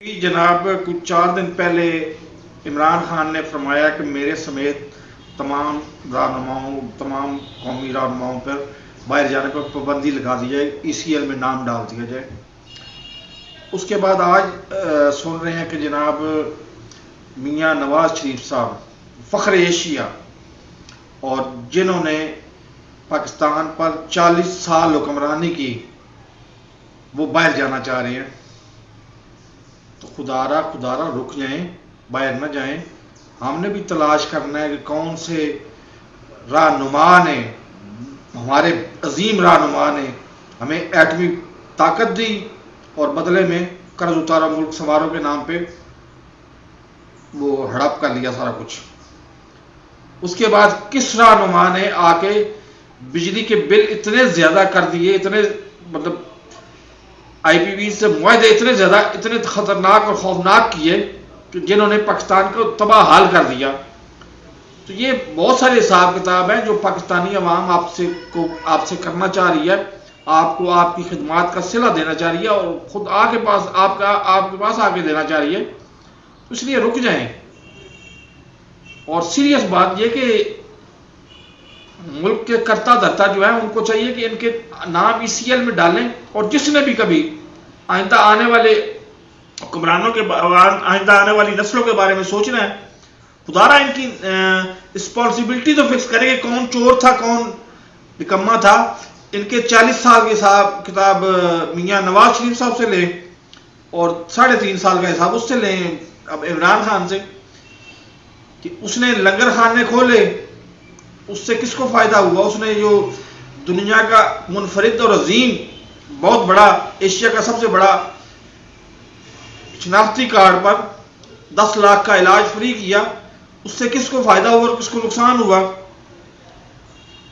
जनाब कुछ 4 दिन पहले इमरान खान ने फरमाया कि मेरे समेत तमाम रहनुमाओं तमाम कौमी रहनुमाओं पर बाहर जाने पर पाबंदी लगा दी जाए, ECL में नाम डाल दिया जाए। उसके बाद आज सुन रहे हैं कि जनाब मियाँ नवाज शरीफ साहब फ़ख्र एशिया और जिन्होंने पाकिस्तान पर 40 साल हुक्मरानी की, वो बाहर जाना चाह रहे हैं। तो खुदारा रुक जाएं, बाहर न जाएं। हमने भी तलाश करना है कि कौन से रहनुमा ने, हमारे अजीम रहनुमा ने हमें एटमी ताकत दी और बदले में कर्ज उतारा, मुल्क संवारों के नाम पे वो हड़प कर लिया सारा कुछ। उसके बाद किस रहनुमा ने आके बिजली के बिल इतने ज्यादा कर दिए, इतने मतलब IPV से मुआहदे इतने ज्यादा, इतने खतरनाक और खौफनाक किए कि जिन्होंने पाकिस्तान को तबाह हाल कर दिया। तो ये बहुत सारे हिसाब किताब हैं जो पाकिस्तानी अवाम आपसे करना चाह रही है, आपको आपकी खिदमात का सिला देना चाह रही है और खुद आपके पास आके देना चाह रही है। तो इसलिए रुक जाएं। और सीरियस बात यह कि मुल्क के कर्ता धर्ता जो है उनको चाहिए कि इनके नाम ECL में डालें, और जिसने भी कभी आइंदा आने वाले हुक्मरानों के, आइंदा आने वाली नस्लों के बारे में सोचना है, खुदारा इनकी रिस्पॉन्सिबिलिटी तो फिक्स करें कि कौन चोर था कौन निकम्मा था। इनके 40 साल के हिसाब किताब मियाँ नवाज शरीफ साहब से लें और 3.5 साल का हिसाब उससे लें, अब इमरान खान से, कि उसने लंगर खाने खोले, उससे किसको फायदा हुआ? उसने जो दुनिया का मुनफरिद और अजीम बहुत बड़ा, एशिया का सबसे बड़ा शनाख्ती कार्ड पर 10 लाख का इलाज फ्री किया, उससे किसको फायदा हुआ और किसको नुकसान हुआ?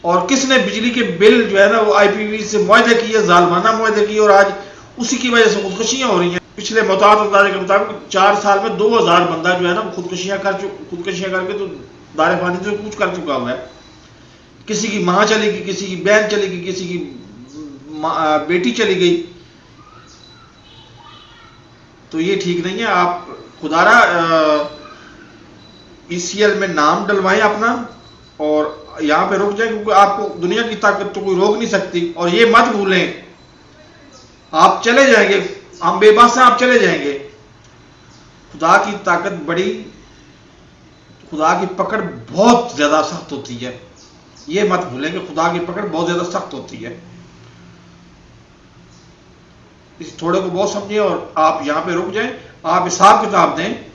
और किसने बिजली के बिल जो है ना वो IPV से मुआहदे किए, जालमाना मुआहदे किए, और आज उसी की वजह से खुदकुशियां हो रही हैं। पिछले मुताबिक अंदाजे के मुताबिक 4 साल में 2000 बंदा जो है ना खुदकुशियां करके तो दारे फानी से कुछ कर चुका हुआ है। किसी की मां चली गई, किसी की बहन चली गई, किसी की बेटी चली गई। तो ये ठीक नहीं है। आप खुदारा ECL में नाम डलवाएं अपना और यहां पे रुक जाए, क्योंकि आपको दुनिया की ताकत तो कोई रोक नहीं सकती। और ये मत भूलें, आप चले जाएंगे, हम बेबस हैं, आप चले जाएंगे। खुदा की ताकत बड़ी, खुदा की पकड़ बहुत ज्यादा सख्त होती है। ये मत भूलें कि खुदा की पकड़ बहुत ज्यादा सख्त होती है। इस थोड़े को बहुत समझिए और आप यहां पे रुक जाएं। आप हिसाब किताब दें